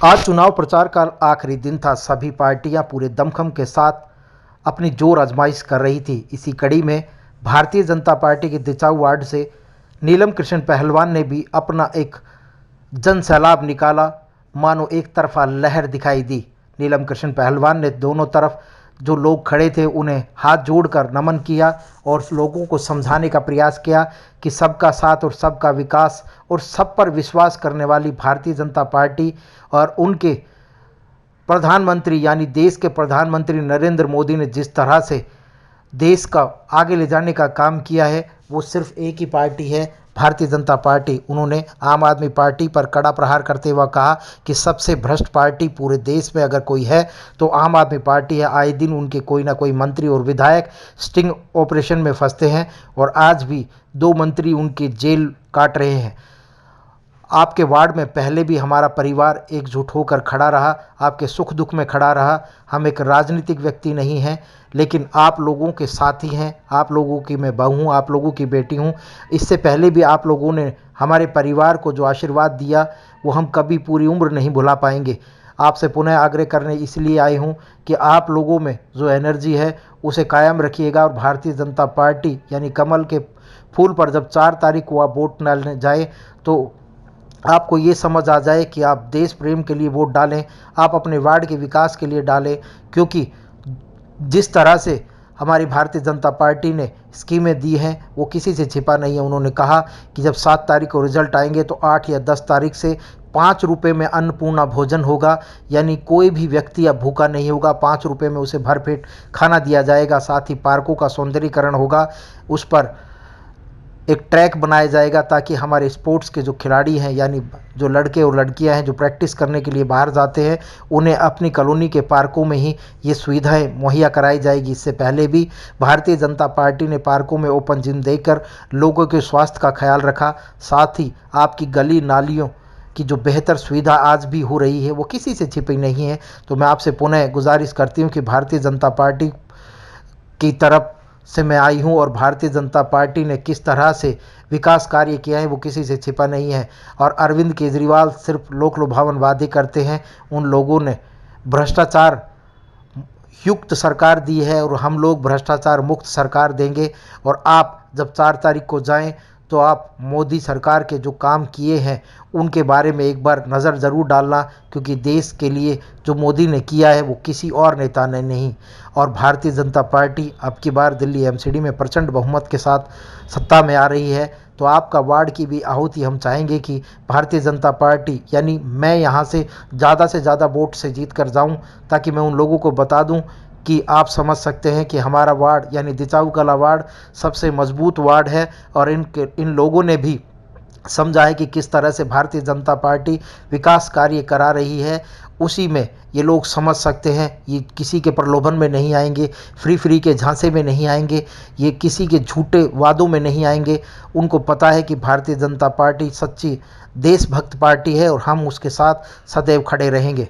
आज चुनाव प्रचार का आखिरी दिन था। सभी पार्टियां पूरे दमखम के साथ अपनी जोर आजमाइश कर रही थी। इसी कड़ी में भारतीय जनता पार्टी के दिचाऊ वार्ड से नीलम कृष्ण पहलवान ने भी अपना एक जन सैलाब निकाला। मानो एक तरफा लहर दिखाई दी। नीलम कृष्ण पहलवान ने दोनों तरफ जो लोग खड़े थे उन्हें हाथ जोड़कर नमन किया और लोगों को समझाने का प्रयास किया कि सबका साथ और सबका विकास और सब पर विश्वास करने वाली भारतीय जनता पार्टी और उनके प्रधानमंत्री यानी देश के प्रधानमंत्री नरेंद्र मोदी ने जिस तरह से देश का आगे ले जाने का काम किया है, वो सिर्फ एक ही पार्टी है, भारतीय जनता पार्टी। उन्होंने आम आदमी पार्टी पर कड़ा प्रहार करते हुए कहा कि सबसे भ्रष्ट पार्टी पूरे देश में अगर कोई है तो आम आदमी पार्टी है। आए दिन उनके कोई ना कोई मंत्री और विधायक स्टिंग ऑपरेशन में फंसते हैं और आज भी 2 मंत्री उनकी जेल काट रहे हैं। आपके वार्ड में पहले भी हमारा परिवार एकजुट होकर खड़ा रहा, आपके सुख दुख में खड़ा रहा। हम एक राजनीतिक व्यक्ति नहीं हैं, लेकिन आप लोगों के साथी हैं। आप लोगों की मैं बहू हूँ, आप लोगों की बेटी हूँ। इससे पहले भी आप लोगों ने हमारे परिवार को जो आशीर्वाद दिया वो हम कभी पूरी उम्र नहीं भुला पाएंगे। आपसे पुनः आग्रह करने इसलिए आए हूँ कि आप लोगों में जो एनर्जी है उसे कायम रखिएगा और भारतीय जनता पार्टी यानी कमल के फूल पर जब 4 तारीख को आप वोट डालने जाए तो आपको ये समझ आ जाए कि आप देश प्रेम के लिए वोट डालें, आप अपने वार्ड के विकास के लिए डालें। क्योंकि जिस तरह से हमारी भारतीय जनता पार्टी ने स्कीमें दी हैं वो किसी से छिपा नहीं है। उन्होंने कहा कि जब 7 तारीख को रिजल्ट आएंगे तो 8 या 10 तारीख से 5 रुपये में अन्नपूर्णा भोजन होगा, यानी कोई भी व्यक्ति अब भूखा नहीं होगा। 5 रुपये में उसे भरपेट खाना दिया जाएगा। साथ ही पार्कों का सौंदर्यीकरण होगा, उस पर एक ट्रैक बनाया जाएगा ताकि हमारे स्पोर्ट्स के जो खिलाड़ी हैं यानी जो लड़के और लड़कियां हैं जो प्रैक्टिस करने के लिए बाहर जाते हैं उन्हें अपनी कॉलोनी के पार्कों में ही ये सुविधाएं मुहैया कराई जाएगी। इससे पहले भी भारतीय जनता पार्टी ने पार्कों में ओपन जिम देकर लोगों के स्वास्थ्य का ख्याल रखा। साथ ही आपकी गली नालियों की जो बेहतर सुविधा आज भी हो रही है वो किसी से छिपी नहीं है। तो मैं आपसे पुनः गुजारिश करती हूँ कि भारतीय जनता पार्टी की तरफ से मैं आई हूँ और भारतीय जनता पार्टी ने किस तरह से विकास कार्य किया है वो किसी से छिपा नहीं है। और अरविंद केजरीवाल सिर्फ लोक लुभावन वादे करते हैं। उन लोगों ने भ्रष्टाचार युक्त सरकार दी है और हम लोग भ्रष्टाचार मुक्त सरकार देंगे। और आप जब 4 तारीख को जाएं तो आप मोदी सरकार के जो काम किए हैं उनके बारे में एक बार नज़र ज़रूर डालना, क्योंकि देश के लिए जो मोदी ने किया है वो किसी और नेता ने नहीं। और भारतीय जनता पार्टी अब की बार दिल्ली एमसीडी में प्रचंड बहुमत के साथ सत्ता में आ रही है। तो आपका वार्ड की भी आहुति हम चाहेंगे कि भारतीय जनता पार्टी यानी मैं यहाँ से ज़्यादा वोट से जीत कर जाऊँ, ताकि मैं उन लोगों को बता दूँ कि आप समझ सकते हैं कि हमारा वार्ड यानी दिचाऊ कला वार्ड सबसे मजबूत वार्ड है। और इन लोगों ने भी समझा है कि किस तरह से भारतीय जनता पार्टी विकास कार्य करा रही है। उसी में ये लोग समझ सकते हैं, ये किसी के प्रलोभन में नहीं आएंगे, फ्री के झांसे में नहीं आएंगे, ये किसी के झूठे वादों में नहीं आएंगे। उनको पता है कि भारतीय जनता पार्टी सच्ची देशभक्त पार्टी है और हम उसके साथ सदैव खड़े रहेंगे।